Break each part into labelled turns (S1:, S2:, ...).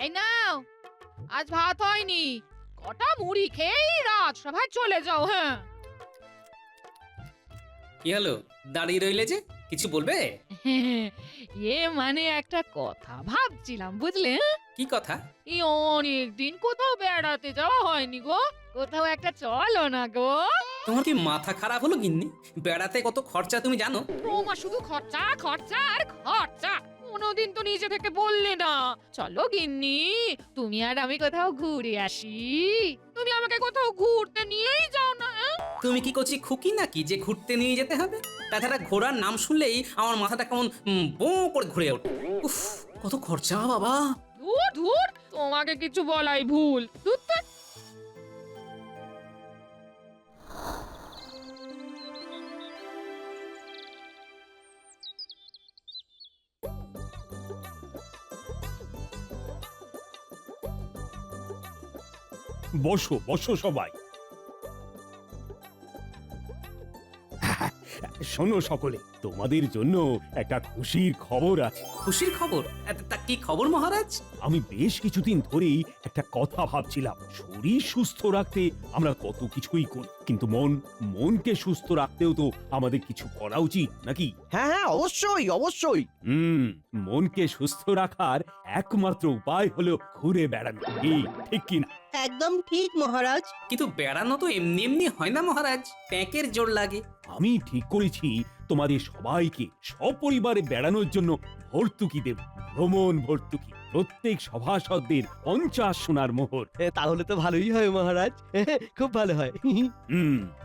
S1: এই নাও, আজ ভাত হয়নি। কটা মুড়ি খেয়েই রাজসভায় চলে যাও। হ্যাঁ।
S2: কি হলো, দাঁড়িয়ে রইলে যে? কিছু বলবে?
S1: মানে একটা কথা ভাবছিলাম, বুঝলে?
S2: কি কথা?
S1: এই অনেকদিন কোথাও বেড়াতে যাওয়া হয়নি গো। কোথাও একটা চলো না গো।
S2: তোমার কি মাথা খারাপ হলো গিন্নি? বেড়াতে কত খরচা তুমি জানো?
S1: তোমার শুধু খরচা খরচা আর খরচা। কোনোদিন তো নিজে থেকে বললে না চলো গিন্নি, তুমি আর আমি কোথাও ঘুরে আসি। তুমি আমাকে কোথাও ঘুরতে নিয়েই যাও না।
S2: তুমি কি কচি খুকি নাকি যে ঘুরতে নিয়ে যেতে হবে? তাছাড়া ঘোড়ার নাম শুনলেই আমার মাথাটা কেমন বো করে ঘুরে ওঠে। উফ, কত খরচা বাবা।
S1: ধুর ধুর, তোমাকে কিছু বলাই ভুল। ধুর, ধ্যাৎ।
S3: বসো বসো সবাই। শোনো সকলে, তোমাদের জন্য একটা খুশির খবর আছে।
S2: খুশির খবর? তা কি খবর মহারাজ?
S3: আমি বেশ কিছুদিন ধরেই একটা কথা ভাবছিলাম। শরীর সুস্থ রাখতে আমরা কত কিছুই করি, কিন্তু মনকে সুস্থ রাখতেও তো আমাদের কিছু করা উচিত নাকি?
S4: হ্যাঁ হ্যাঁ, অবশ্যই অবশ্যই।
S3: মনকে সুস্থ রাখার একমাত্র উপায় হলো ঘুরে বেড়ানো। কি ঠিক কিনা?
S4: একদম ঠিক মহারাজ।
S2: কিন্তু বেড়ানো তো এমনি এমনি হয় না মহারাজ, প্যাকের জোর লাগে।
S3: আমি ঠিক করেছি তোমাদের সবাইকে সপরিবারে বেড়ানোর জন্য ভর্তুকি দেব। ভ্রমণ ভর্তুকি, প্রত্যেক সভাসদদের 50 সোনার মোহর।
S4: তাহলে তো ভালোই হয় মহারাজ, খুব ভালো হয়।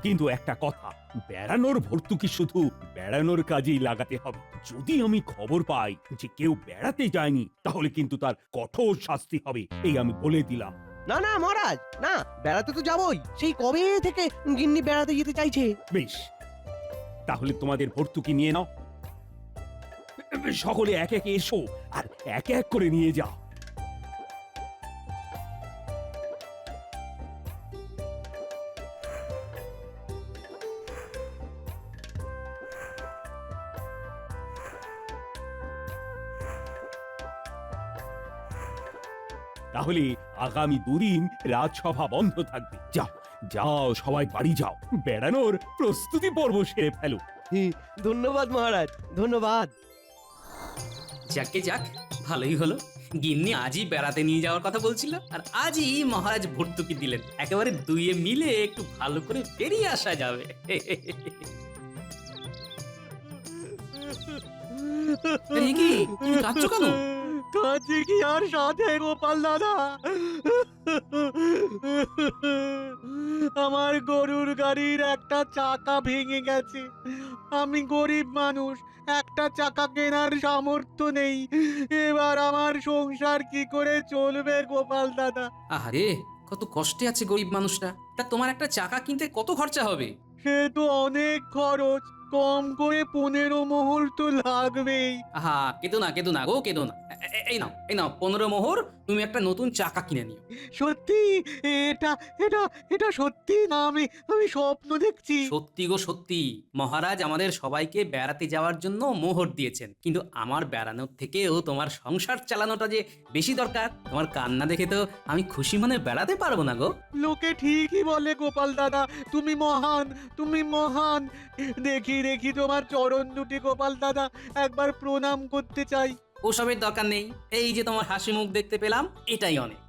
S3: কিন্তু একটা কথা, বেড়ানোর ভর্তুকি শুধু বেড়ানোর কাজেই লাগাতে হবে। যদি আমি খবর পাই যে কেউ বেড়াতে যায়নি, তাহলে কিন্তু তার কঠোর শাস্তি হবে, এই আমি বলে দিলাম।
S4: না না মহারাজ, না, বেড়াতে তো যাবই। সেই কবে থেকে গিন্নি বেড়াতে যেতে চাইছে।
S3: বেশ, তাহলে তোমাদের ভর্তুকি নিয়ে নাও। সকলে এক একে এসো আর এক এক করে নিয়ে যাও। তাহলে আগামী দুদিন রাজসভা বন্ধ থাকবে। যাও যাও, সবাই বাড়ি যাও, বেড়ানোর প্রস্তুতি পর্ব সেরে ফেলো।
S4: ধন্যবাদ মহারাজ, ধন্যবাদ।
S2: যাকে যাক, ভালোই হলো। গিন্নি আজই বেড়াতে নিয়ে যাওয়ার কথা বলছিল, আর আজই মহারাজ ভর্তুকি দিলেন। একেবারে দুইয়ে মিলে একটু ভালো করে বেরিয়ে আসা যাবে। আরে কি, তুমি কাঁদছো কেন?
S4: কাঁদছি কি আর সাথে গোপাল দাদা, আমার গরুর গাড়ির একটা চাকা ভেঙে গেছে। আমি গরিব মানুষ, একটা চাকা কেনার সামর্থ্য নেই। এবার আমার সংসার কি করে চলবে গোপাল দাদা?
S2: আরে, কত কষ্টে আছে গরিব মানুষটা। তা তোমার একটা চাকা কিনতে কত খরচা হবে?
S4: সে তো অনেক খরচ, কম করে 15 মোহর তো লাগবেই।
S2: আহা, কেঁদো না কেঁদো না গো, কেঁদো না। এই নাও 15 মোহর, তুমি একটা নতুন চাকা কিনে নিও।
S4: সত্যি? এটা এটা এটা সত্যি না আমি আমি স্বপ্ন দেখছি?
S2: সত্যি গো সত্যি, মহারাজ আমাদের সবাইকে বেড়াতে যাওয়ার জন্য মোহর দিয়েছেন। কিন্তু আমার বেড়ানোর থেকেও তোমার সংসার চালানোটা যে বেশি দরকার। তোমার কান্না দেখে তো আমি খুশি মনে বেড়াতে পারবো না গো।
S4: লোকে ঠিকই বলে গোপাল দাদা, তুমি মহান, তুমি মহান। দেখি দেখি তোমার চরণ দুটি গোপাল দাদা, একবার প্রণাম করতে চাই।
S2: ওসবের দরকার নেই, এই যে তোমার হাসি মুখ দেখতে পেলাম, এটাই অনেক।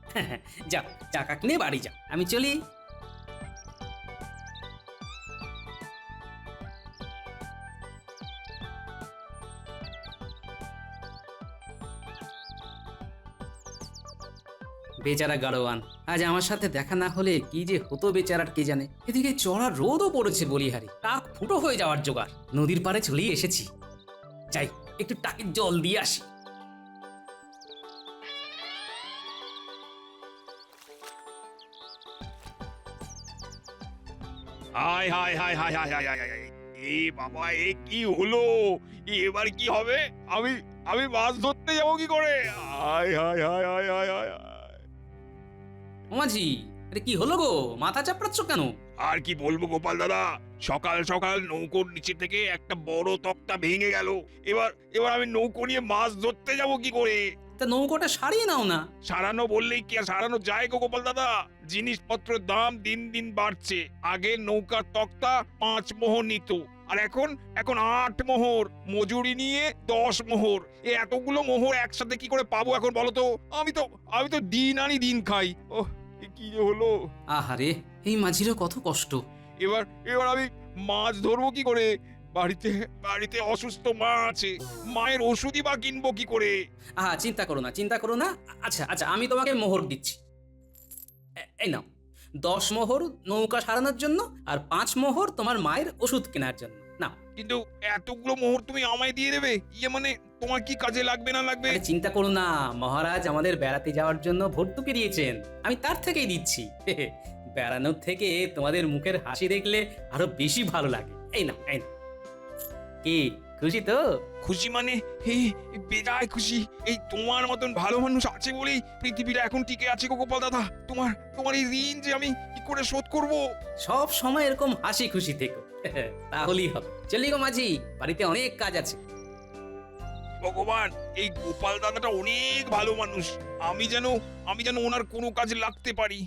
S2: যাও, চাকা কিনে বাড়ি যাও, আমি চলি। বেচারা গাড়োয়ান, আজ আমার সাথে দেখা না হলে কি যে হতো বেচারার কে জানে। এদিকে চড়া রোদও পড়েছে বলিহারি, টাক ফুটো হয়ে যাওয়ার জোগাড়। নদীর পাড়ে চলেই এসেছি, যাই একটু টাকের জল দিয়ে আসি।
S5: হায় হায় হায় হায় হায় হায় হায় হায়। এ বাবা, এ কি হলো? এবার কি হবে? আমি আমি মাছ ধরতে যাবো কি করে? হায় হায় হায় হায় হায় হায় হায়।
S2: ওমাজি, আরে কি হলো গো, মাথা চাপড়াচ্ছ কেন?
S5: আর কি বলবো গোপাল দাদা, সকাল সকাল নৌকোর নিচে থেকে একটা বড় তক্তা ভেঙে গেল। এবার এবার আমি নৌকো নিয়ে মাছ ধরতে যাবো কি করে?
S2: তা নৌকোটা সারিয়ে নাও না।
S5: সারানো বললেই কি আর সারানো যায় গো গোপাল দাদা? জিনিসপত্রের দাম দিন দিন বাড়ছে। আগে নৌকার তক্তা 5 মোহর নিত, আর এখন এখন 8 মোহর, মজুরি নিয়ে 10 মোহর। এতগুলো মোহর একসাথে কি করে পাবো এখন বলো তো? আমি তো দিন আনি দিন খাই। ওহ, এ কি যে হলো!
S2: আহারে, এই মাঝিরও কত কষ্ট।
S5: এবার এবার আমি মাছ ধরবো কি করে? বাড়িতে বাড়িতে অসুস্থ মা আছে, মায়ের ওষুধই বা কিনবো কি করে?
S2: আহা, চিন্তা করো না, চিন্তা করো না। আচ্ছা আচ্ছা, আমি তোমাকে মোহর দিচ্ছি। এই নাও, 10 মোহর নৌকা সারানোর জন্য, আর 5 মোহর তোমার মায়ের ওষুধ কেনার জন্য। নাও।
S5: কিন্তু এতগুলো মোহর তুমি আমায় দিয়ে দেবে? ইয়ে মানে তোমার কি কাজে লাগবে না লাগবে?
S2: আরে চিন্তা করো না, মহারাজ আমাদের বেড়াতে যাওয়ার জন্য ভর্তুকি দিয়েছেন, আমি তার থেকেই দিচ্ছি। বেড়ানোর থেকে তোমাদের মুখের হাসি দেখলে আরো বেশি ভালো লাগে। এই নাও, এই নাও। কি খুশি তো?
S5: খুশি মানে হে, বেজায় খুশি। এই তোমার মতন ভালো মানুষ আছে বলেই পৃথিবীটা এখন টিকে আছে গো গোপাল দাদা। তোমার এই ঋণ যে আমি কি করে শোধ করব?
S2: সব সময় এরকম হাসি খুশি থেকো, তাহলেই হবে। চলি গো মাঝি, বাড়িতে অনেক কাজ আছে।
S5: ভগবান, এই গোপাল দাদাটা অনেক ভালো মানুষ। আমি যেন ওনার কোনো কাজে লাগতে পারি।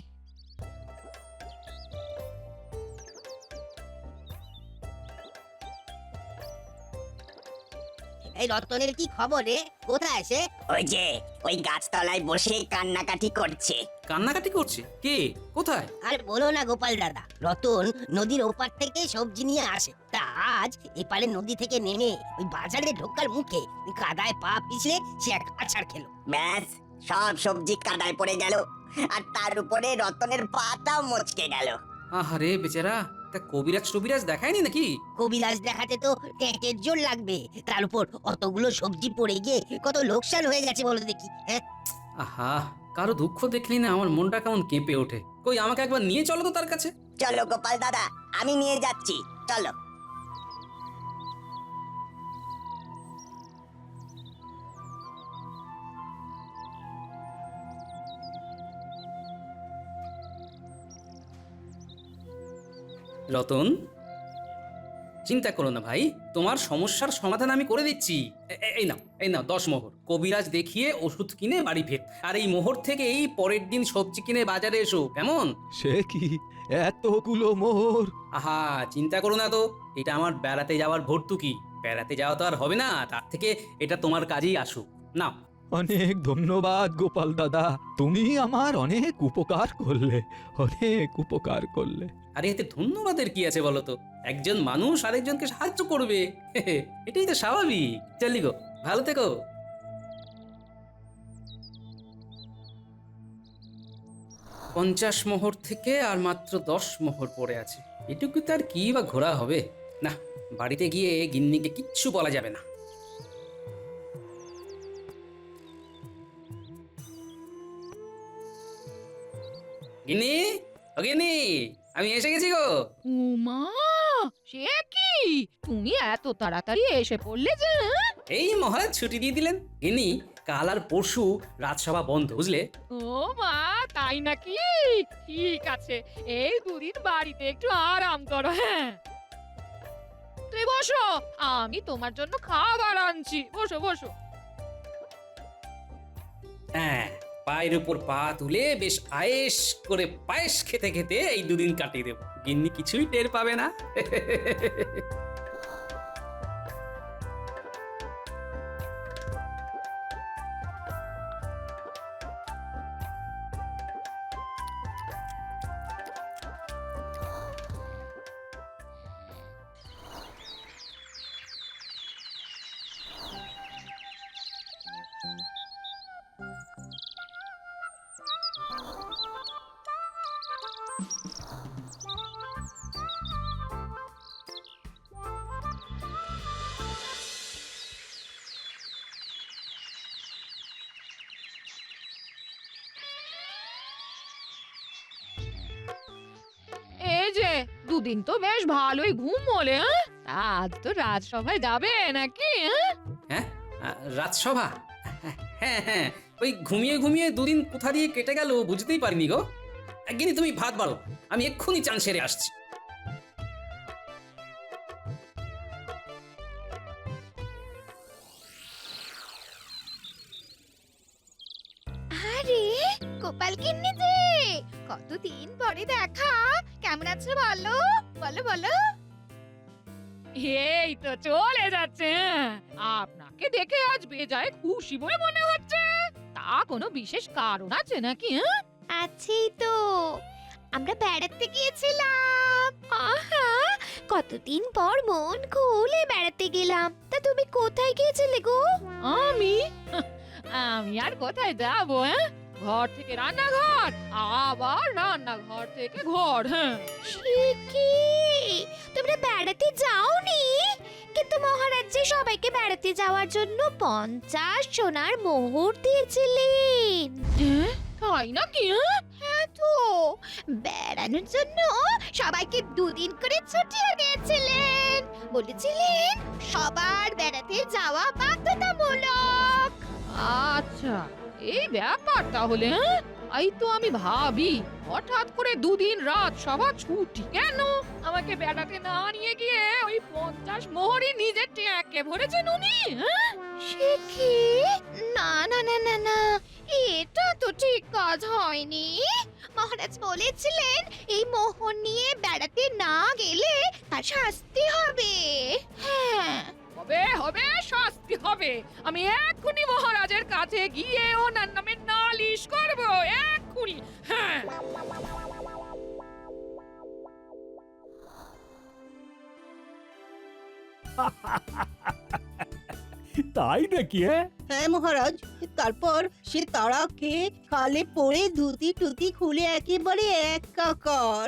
S6: এই রতনের কি খবর রে? কোথায় সে?
S7: ওই যে ওই গাছতলায় বসে কান্নাকাটি করছে।
S2: কান্নাকাটি করছে? কে? কোথায়?
S6: আর বলো না গোপাল দাদা, রতন নদীর ওপার থেকে সবজি নিয়ে আসে। তা আজ এপারে নদী থেকে নেমে ওই বাজারে ঢোকার মুখে কাদায় পা পিছলে সে এক আছাড় খেলো।
S7: ব্যাস, সব সবজি কাদায় পড়ে গেল, আর তার উপরে রতনের পাটাও মচকে গেল।
S2: আহারে বেচারা, তা কবিরাজ টবিরাজ দেখায়নি নাকি?
S6: কবিরাজ দেখাতে তো ট্যাঁকের জোর লাগবে, তার উপর অতগুলো সবজি পড়ে গিয়ে কত লোকসান হয়ে গেছে বলো দেখি। হ্যাঁ,
S2: আহা, কারো দুঃখ দেখলি না আমার মনটা কেমন কেঁপে ওঠে। কই, আমাকে একবার নিয়ে চলো তো তার কাছে।
S7: চলো গোপাল দাদা, আমি নিয়ে যাচ্ছি, চলো।
S2: রতন, চিন্তা করো না ভাই, তোমার সমস্যার সমাধান আমি করে দিচ্ছি। এই নাও 10 মোহর। কবিরাজ দেখিয়ে ওষুধ কিনে বাড়ি ফের, আর এই মোহর থেকে এই পরের দিন সবজি কিনে বাজারে এসো, কেমন?
S8: সে কি এতগুলো মোহর?
S2: আহা, চিন্তা করো না তো, এটা আমার বেড়াতে যাওয়ার ভর্তুকি। বেড়াতে যাওয়া তো আর হবে না, তার থেকে এটা তোমার কাজেই আসুক। নাও।
S8: অনেক ধন্যবাদ গোপাল দাদা, তুমি আমার অনেক উপকার করলে, অনেক উপকার করলে।
S2: আরে এতে ধন্যবাদের কি আছে বলো তো? একজন মানুষ আরেকজনকে সাহায্য করবে, এটাই তো স্বাভাবিক। চলি গো, ভালো থেকো। 50 মোহর থেকে আর মাত্র 10 মোহর পড়ে আছে। এটুকু তার কি বা ঘোরা হবে? না, বাড়িতে গিয়ে গিন্নিকে কিচ্ছু বলা যাবে না। গিন্নি, ও গিন্নি, আমি এসে গেছি গো।
S1: উমা, সে কি? তুমি এত তাড়াতাড়ি এসে পড়লে যে?
S2: এই মহারাজ ছুটি দিয়ে দিলেন। গিন্নি, কাল আর পরশু রাজসভা বন্ধ, বুঝলে?
S1: ও মা, তাই নাকি? ঠিক আছে, এই দুদিন বাড়িতে একটু আরাম করো। হ্যাঁ, তুমি বসো, আমি তোমার জন্য খাবার আনছি। বসো বসো।
S2: হ্যাঁ, পায়ের উপর পা তুলে বেশ আয়েশ করে পায়েস খেতে খেতে এই দুদিন কাটিয়ে দেব। গিন্নি কিছুই টের পাবে না।
S1: এই যে দুদিন তো বেশ ভালোই ঘুম হলে। আজ তো রাজসভায় যাবে নাকি?
S2: হ্যাঁ, রাজসভা? হ্যাঁ হ্যাঁ, ওই ঘুমিয়ে ঘুমিয়ে দুদিন কোথা দিয়ে কেটে গেল বুঝতেই পারিনি গো। গিন্নি, তুমি ভাত বাড়ো, আমি এক্ষুনি চান সেরে আসছি।
S9: গোপাল গিন্নি যে কতদিন পরে দেখা, কেমন আছো বলো বলো বলো।
S1: এই তো চলে যাচ্ছে। আপনাকে দেখে আজ বেজায় খুশি বলে মনে হচ্ছে। তা কোনো বিশেষ কারণ আছে নাকি?
S9: আছি তো, আমরা বেড়াতে গিয়েছিলাম। আহা, কতদিন পর মন খুলে বেড়াতে গেলাম। তা তুমি কোথায় গিয়েছিলে গো?
S1: আমি আমি আর কোথায় যাবো? ঘর থেকে রান্নাঘর, আবার রান্নাঘর থেকে ঘর। হ্যাঁ,
S9: সে কি, তোমরা বেড়াতে যাওনি? কিন্তু মহারাজ যে সবাইকে বেড়াতে যাওয়ার জন্য 50 সোনার মোহর দিয়েছিলেন।
S1: তাই নাকি?
S9: হ্যাঁ তো, বেড়ানোর জন্য সবাইকে 2 দিন করে ছুটিও দিয়েছিলেন। বলেছিলেন সবার বেড়াতে যাওয়া বাধ্যতামূলক।
S1: আচ্ছা, এই ব্যাপার তাহলে। এই তো আমি ভাবি হঠাৎ করে 2 দিন রাত সভা ছুটি কেন? আমাকে বেড়াতে না নিয়ে গিয়ে ওই 50 মোহরই নিজের ট্যাঁকে ভরেছেন উনি।
S9: সে কি? না না না না না, এটা তো ঠিক কাজ হয়নি। মহারাজ বলেছিলেন এই মোহর নিয়ে বেড়াতে না গেলে তার শাস্তি হবে। হ্যাঁ,
S1: হবে হবে, শাস্তি হবে। আমি এক্ষুনি মহারাজের কাছে গিয়ে ওনার নামে নালিশ করব, এক্ষুনি। হ্যাঁ,
S3: তাই নাকি? হ্যাঁ,
S10: হ্যাঁ মহারাজ, তারপর সে তারা খেয়ে খালে পড়ে ধুতি টুতি খুলে একেবারে একাকার।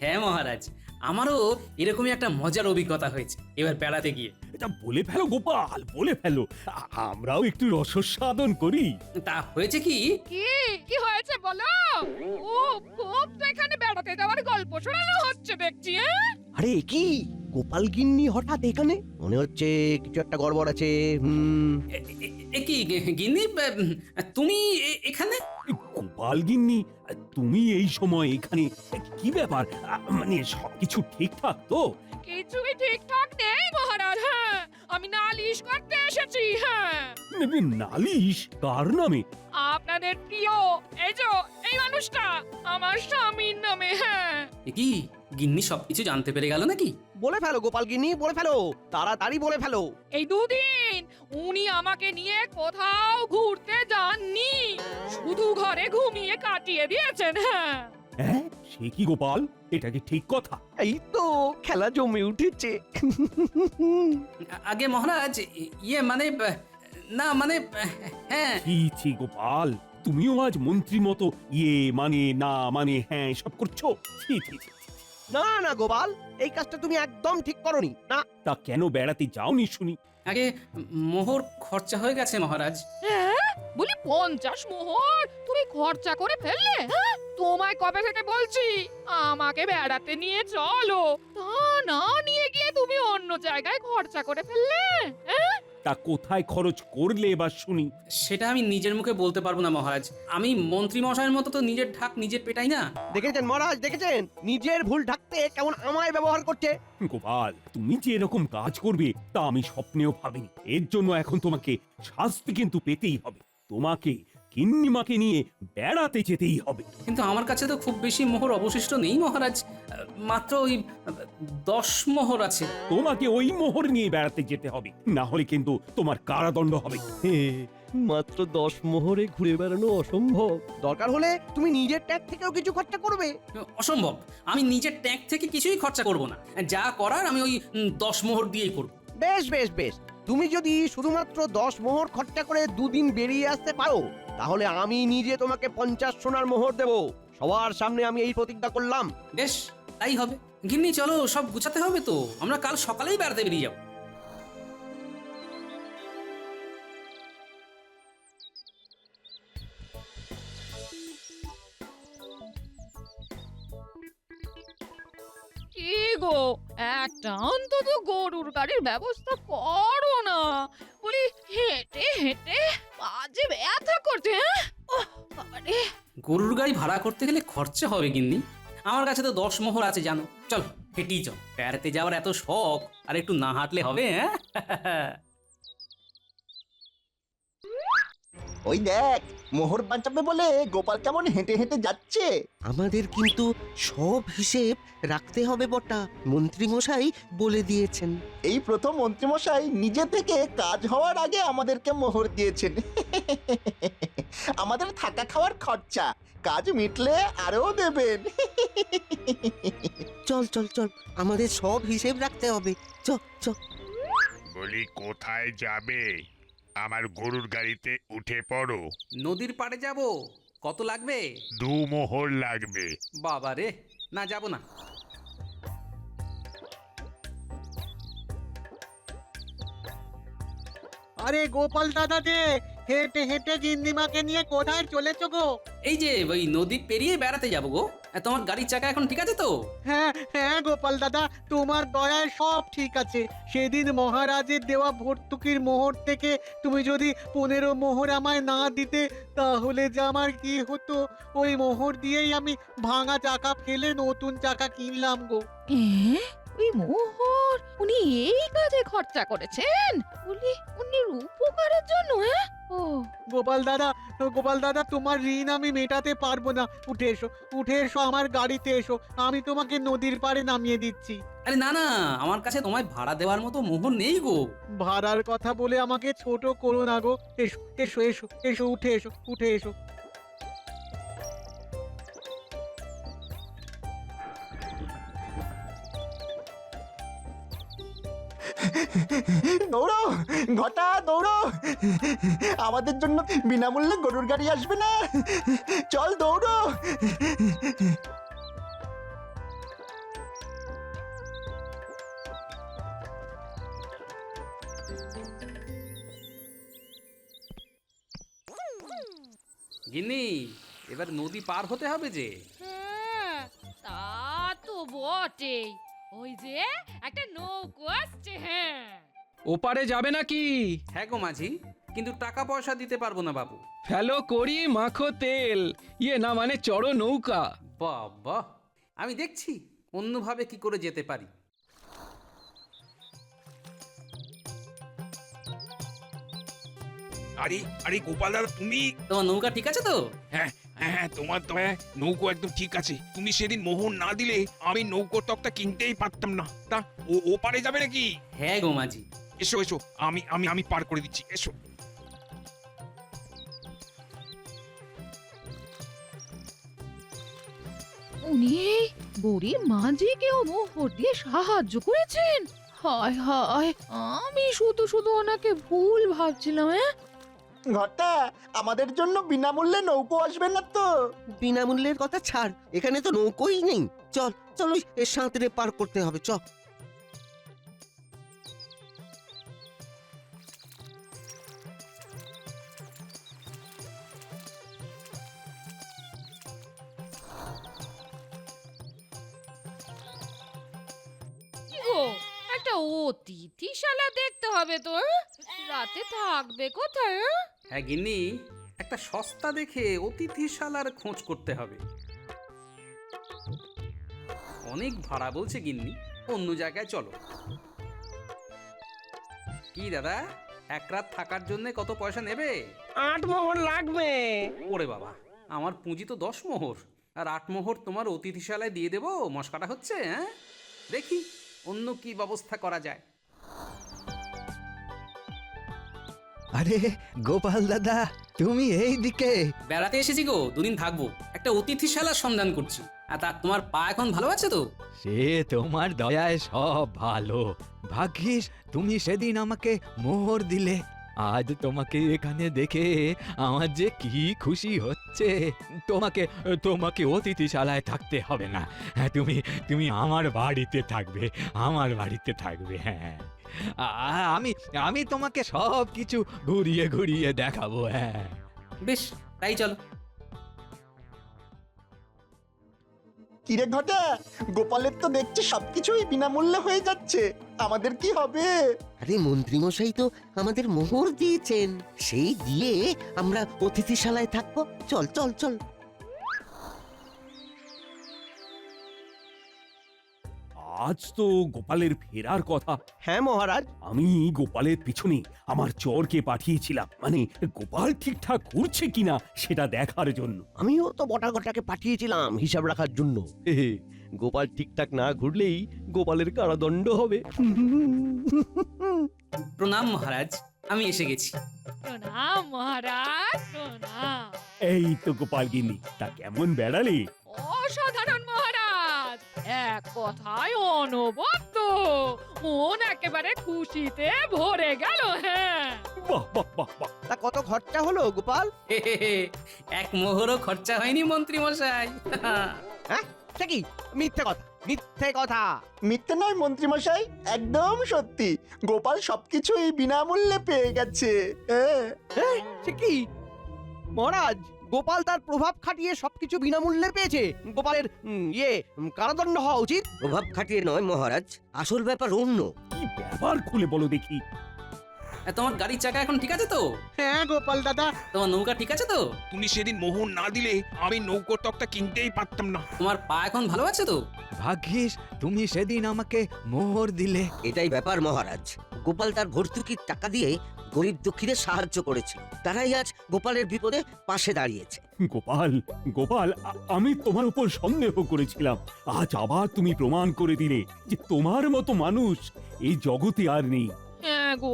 S2: হ্যাঁ মহারাজ, আমারও এরকমই একটা মজার অভিজ্ঞতা হয়েছে এবার বেড়াতে গিয়ে।
S3: এটা বলে ফেলো গোপাল, বলে ফেলো। আমরাও একটু রসস্বাদন করি।
S2: তা হয়েছে কি,
S1: কি কি হয়েছে বলো? ও, খুব তো এখানে বেড়াতে যাওয়ার গল্প শোনানো হচ্ছে দেখছি।
S11: আরে কি গোপাল গিন্নি হঠাৎ এখানে? মনে হচ্ছে কিছু একটা গড়বড় আছে।
S2: এ কি গিন্নি, তুমি এখানে?
S3: গোপাল গিন্নি, তুমি এই সময় এখানে? কি ব্যাপার? মানে সবকিছু ঠিকঠাক তো?
S1: কিছুই ঠিকঠাক নেই মহারাজ। হ্যাঁ, আমি নালিশ করতে এসেছি। হ্যাঁ,
S3: নালিশ কার নামে?
S1: আপনাদের প্রিয় এই মানুষটা আমার স্বামীর নামে। হ্যাঁ,
S2: এ কি গিন্নি সবকিছু জানতে পেরে গেল নাকি?
S11: বলে ফেলো গোপাল গিন্নি, বলে ফেলো, তাড়াতাড়ি বলে ফেলো।
S1: এই 2 দিন উনি আমাকে নিয়ে কোথাও ঘুরতে যাননি, শুধু ঘরে ঘুমিয়ে কাটিয়ে দিয়েছেন। হ্যাঁ,
S3: হ্যাঁ, সে কি গোপাল? এটা কি ঠিক কথা?
S11: এই তো খেলা জমে উঠেছে।
S2: আগে মহারাজ, ইয়ে মানে না মানে হ্যাঁ।
S3: ছি গোপাল, তুমিও আজ মন্ত্রী মতো ইয়ে মানে না মানে হ্যাঁ সব করছো। ছি।
S11: না না গোপাল, এই কাজটা তুমি একদম ঠিক করনি। না,
S3: তা কেন বেড়াতে যাওনি শুনি?
S2: আগে মোহর খরচা হয়ে গেছে মহারাজ।
S1: হ্যাঁ, বলি 50 মোহর তুমি খরচা করে ফেললে? হ্যাঁ, তোমায় কবে থেকে বলছি আমাকে বেড়াতে নিয়ে চলো, তা না নিয়ে গিয়ে তুমি অন্য জায়গায় খরচা করে ফেললে। হ্যাঁ,
S3: তা কোথায় খরচ করলে এবার শুনি?
S2: সেটা আমি নিজের মুখে বলতে পারবো না মহারাজ। আমি মন্ত্রী মশাইয়ের মতো তো নিজের ঢাক নিজে পেটাই না।
S11: দেখেছেন মহারাজ, দেখেছেন নিজের ভুল ঢাকতে কেমন আমায় ব্যবহার করছে।
S3: গোপাল, তুমি যে এরকম কাজ করবে তা আমি স্বপ্নেও ভাবিনি। এর জন্য এখন তোমাকে শাস্তি কিন্তু পেতেই হবে। তোমাকে গিন্নিমাকে নিয়ে বেড়াতে যেতেই হবে।
S2: কিন্তু আমার কাছে তো খুব বেশি মোহর অবশিষ্ট নেই মহারাজ, মাত্র ওই 10 মোহর আছে।
S3: তোমাকে ওই মোহর নিয়ে বেড়াতে যেতে হবে, না হলে কিন্তু তোমার কারাদণ্ড হবে।
S11: মাত্র 10 মোহরে ঘুরে বেড়ানো অসম্ভব। দরকার হলে তুমি নিজের ট্যাগ থেকেও কিছু খরচা করবে।
S2: অসম্ভব, আমি নিজের ট্যাঙ্ক থেকে কিছুই খরচা করব না। যা করার আমি ওই 10 মোহর দিয়েই করব।
S11: বেশ বেশ বেশ, তুমি যদি শুধুমাত্র 10 মোহর খরচা করে 2 দিন বেরিয়ে আসতে পারো, তাহলে আমি নিজে তোমাকে 50 সোনার মোহর দেব। সবার সামনে আমি এই প্রতিজ্ঞা করলাম।
S2: বেশ, তাই হবে। গিন্নি চলো, সব গুছাতে হবে তো, আমরা কাল সকালেই বেড়াতে বেরিয়ে যাব।
S1: কি গো, একটা অন্তত গরুর গাড়ির ব্যবস্থা করো না। বলি হেঁটে হেঁটে পা যে ব্যথা করছে। হ্যাঁ, ওহ বাবারে।
S2: গরুর গাড়ি ভাড়া করতে গেলে খরচা হবে গিন্নি। আমার কাছে তো 10 মোহর আছে জানো। চল হেঁটেই চল, বেড়াতে যাওয়ার এত শখ, আর একটু না হাঁটলে হবে? হ্যাঁ
S12: ওই দেখ, মোহর বাঁচাবে বলে গোপাল কেমন হেঁটে হেঁটে যাচ্ছে।
S11: আমাদের কিন্তু সব হিসেব রাখতে হবে বটা, মন্ত্রী মশাই বলে দিয়েছেন।
S12: এই প্রথম মন্ত্রীমশাই নিজে থেকে কাজ হওয়ার আগে আমাদেরকে মোহর দিয়েছেন। আমাদের থাকা খাওয়ার খরচা কাজ মিটলে আরো দেবেন।
S11: চল চল চল, আমাদের সব হিসেব রাখতে হবে। চ চ।
S5: বলি কোথায় যাবে? আমার গরুর গাড়িতে উঠে পড়ো।
S2: নদীর পাড়ে যাব। কত লাগবে?
S5: 2 মোহর লাগবে।
S2: বাবা রে, না যাব না।
S4: আরে গোপাল দাদা যে হেঁটে হেঁটে গিন্নিমাকে নিয়ে কোথায় চলেছো গো?
S2: এই যে ওই নদী পেরিয়ে বেড়াতে যাব গো। তোমার গাড়ির চাকা এখন ঠিক আছে তো?
S4: হ্যাঁ হ্যাঁ গোপাল দাদা, তোমার দয়ায় সব ঠিক আছে। সেদিন মহারাজের দেওয়া ভর্তুকির মোহর থেকে তুমি যদি 15 মোহর আমায় না দিতে, তাহলে যে আমার কি হতো। ওই মোহর দিয়েই আমি ভাঙা চাকা ফেলে নতুন চাকা কিনলাম গো।
S1: ওই মোহর উনি এই কাজে খরচা করেছেন? বলি উনির উপকারের জন্য? ও
S4: গোপাল দাদা তোমার ঋণ আমি মেটাতে পারবো না। উঠে এসো আমার গাড়িতে এসো, আমি তোমাকে নদীর পাড়ে নামিয়ে দিচ্ছি।
S2: আরে না না, আমার কাছে তোমায় ভাড়া দেওয়ার মতো মোহর নেই গো।
S4: ভাড়ার কথা বলে আমাকে ছোট করো না গো। এসো এসো এসো এসো, উঠে এসো।
S12: দৌড়ো ঘটা, দৌড়ো। আমাদের জন্য বিনামূল্যে গরুর গাড়ি আসবে না? চল দৌড়ো।
S2: গিন্নি, এবার নদী পার হতে হবে যে।
S1: হ্যাঁ, তা তো বটেই। ওই যে একটা নৌকো আসছে। হ্যাঁ,
S8: ওপারে যাবে নাকি?
S2: হ্যাঁ গো মাঝি, কিন্তু টাকা পয়সা দিতে পারবো না বাবু।
S8: ফেলো করি মাখো তেল, ইয়ে না মানে চড়ো নৌকা।
S2: বাবা, আমি দেখছি অন্যভাবে কি করে যেতে পারি।
S5: আরে আরে গোপাল দাদা, তুমি?
S2: তোমার নৌকা ঠিক আছে তো?
S5: হ্যাঁ হ্যাঁ, তোমার দয়ায় নৌকো একদম ঠিক আছে। তুমি সেদিন মোহর না দিলে আমি নৌকোর তক্তা কিনতেই পারতাম না। তা ও পারে যাবে নাকি?
S2: হ্যাঁ গো মাঝি।
S5: এসো এসো, আমি আমি আমি পার করে দিচ্ছি, এসো।
S1: উনি গরিব মাঝিকেও মোহর দিয়ে সাহায্য করেছেন। হায় হায়, আমি শুধু শুধু ওনাকে ভুল ভাবছিলাম।
S12: ঘটা, আমাদের জন্য বিনামূল্যে নৌকো আসবে না তো?
S11: বিনামূল্যের কথা ছাড়, এখানে তো নৌকোই নেই। চল চল, ওই সাঁতরে পার করতে হবে। চ।
S1: কি গো, একটা অতিথিশালা দেখতে হবে তো। রাতে থাকবে কোথায়?
S2: হ্যাঁ গিন্নি, একটা সস্তা দেখে অতিথিশালার খোঁজ করতে হবে। অনেক ভাড়া বলছে গিন্নি, অন্য জায়গায় চলো। কি দাদা, এক রাত থাকার জন্য কত পয়সা নেবে?
S10: 8 মোহর লাগবে।
S2: ওরে বাবা, আমার পুঁজি তো 10 মোহর, আর 8 মোহর তোমার অতিথিশালায় দিয়ে দেবো। মস্কাটা হচ্ছে? হ্যাঁ, দেখি অন্য কি ব্যবস্থা করা যায়।
S8: আরে গোপাল দাদা, তুমি এই দিকে?
S2: বেড়াতে এসেছি গো, 2 দিন থাকবো। একটা অতিথিশালার সন্ধান করছি। আর তা তোমার পা এখন ভালো আছে তো?
S8: সে তোমার দয়ায় সব ভালো। ভাগ্যিস তুমি সেদিন আমাকে মোহর দিলে। আজ তোমাকে এখানে দেখে আমার যে কি খুশি হচ্ছে। তোমাকে অতিথিশালায় থাকতে হবে না। হ্যাঁ, তুমি আমার বাড়িতে থাকবে। হ্যাঁ, আমি তোমাকে সব কিছু ঘুরিয়ে ঘুরিয়ে দেখাবো। হ্যাঁ,
S2: বেশ, তাই চলো।
S12: কিরে ঘটা, গোপালের তো দেখছি সবকিছুই বিনামূল্যে হয়ে যাচ্ছে। আমাদের কি হবে?
S11: আরে মন্ত্রী মশাই তো আমাদের মোহর দিয়েছেন, সেই দিয়ে আমরা অতিথিশালায় থাকবো। চল চল চল।
S3: আজ তো গোপালের ফেরার কথা।
S11: হ্যাঁ মহারাজ।
S3: আমি গোপালের পিছনে আমার চোরকে পাঠিয়েছিলাম, মানে গোপাল ঠিকঠাক ঘুরছে কিনা সেটা দেখার জন্য।
S11: আমিও তো বটাঘটাকে পাঠিয়েছিলাম হিসাব রাখার জন্য। গোপাল ঠিকঠাক না ঘুরলেই গোপালের কারাদণ্ড হবে।
S2: প্রণাম মহারাজ, আমি এসে গেছি।
S1: প্রণাম মহারাজ, প্রণাম।
S3: এই তো গোপাল গিন্নি, তা কেমন বেড়ালে?
S1: অসাধারণ মহারাজ, এক কথায় অনবদ্য। মন একেবারে খুশিতে ভরে গেল। হ্যাঁ,
S3: বাহ বাহ বাহ বাহ।
S11: তা কত খরচা হলো গোপাল?
S2: এক মোহরও খরচা হয়নি মন্ত্রী মশাই।
S11: হ্যাঁ সে কি? মিথ্যে কথা, মিথ্যে কথা।
S12: মিথ্যে নয় মন্ত্রী মশাই, একদম সত্যি। গোপাল সবকিছুই বিনামূল্যে পেয়ে গেছে।
S11: সে কি মহারাজ, গোপাল তার প্রভাব খাটিয়ে সবকিছু বিনামূল্যে পেয়েছে? গোপালের কারাদণ্ড হওয়া উচিত।
S6: প্রভাব খাটিয়ে নয় মহারাজ, আসল ব্যাপার অন্য।
S3: কি ব্যাপার খুলে বলো দেখি।
S2: তোমার গাড়ির চাকা এখন ঠিক আছে তো?
S4: হ্যাঁ গোপাল দাদা,
S2: তোমার নৌকা ঠিক আছে তো?
S5: তুমি সেদিন মোহর না দিলে আমি নৌকোর তক্তা কিনতেই পারতাম না।
S2: তোমার পা এখন ভালো আছে তো?
S8: ভাগ্যিস তুমি সেদিন আমাকে মোহর দিলে।
S6: এটাই ব্যাপার মহারাজ, গোপাল তার ভর্তুকির টাকা দিয়ে গরিব দুঃখীদের সাহায্য করেছিল, তারাই আজ গোপালের বিপদে পাশে দাঁড়িয়েছে।
S3: গোপাল গোপাল, আমি তোমার উপর সন্দেহ করেছিলাম, আজ আবার তুমি প্রমাণ করে দিলে যে তোমার মতো মানুষ এই জগতে আর নেই।
S1: হ্যাঁ গো,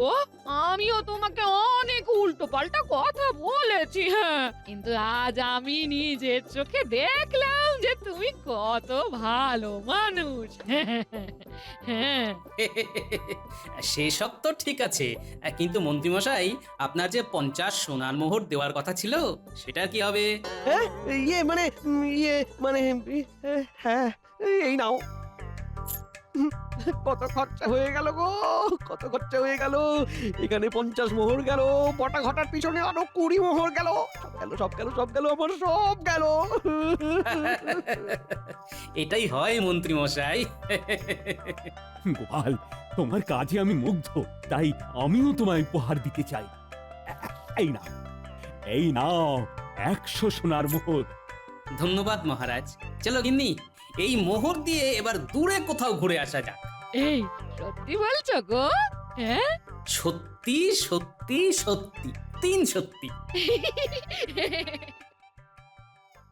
S1: আমিও তোমাকে অনেক উল্টো পাল্টা কথা বলেছি। হ্যাঁ, কিন্তু আজ আমি নিজের চোখে দেখলাম যে তুমি কত ভালো মানুষ। হ্যাঁ,
S2: সেসব তো ঠিক আছে, কিন্তু মন্ত্রী মশাই, আপনার যে 50 সোনার মোহর দেওয়ার কথা ছিল, সেটা কি হবে?
S11: হ্যাঁ হ্যাঁ, এই নাও। কত খরচা হয়ে গেল গো, কত খরচা হয়ে গেল। এখানে 50 মোহর গেল, বটা ঘটার পিছনে আরো 20 মোহর গেল। সব গেল আমার সব গেল।
S2: এটাই হয় মন্ত্রী মশাই।
S3: গোপাল, তোমার কাজে আমি মুগ্ধ, তাই আমিও তোমায় উপহার দিতে চাই। এই নাও, এই নাও 100 সোনার মোহর।
S2: ধন্যবাদ মহারাজ। চলো গিন্নি, এই মোহর দিয়ে এবার দূরে কোথাও ঘুরে আসা যাক।
S1: এই সত্যি বলছো গো? হ্যাঁ,
S2: সত্যি সত্যি সত্যি, 3 সত্যি।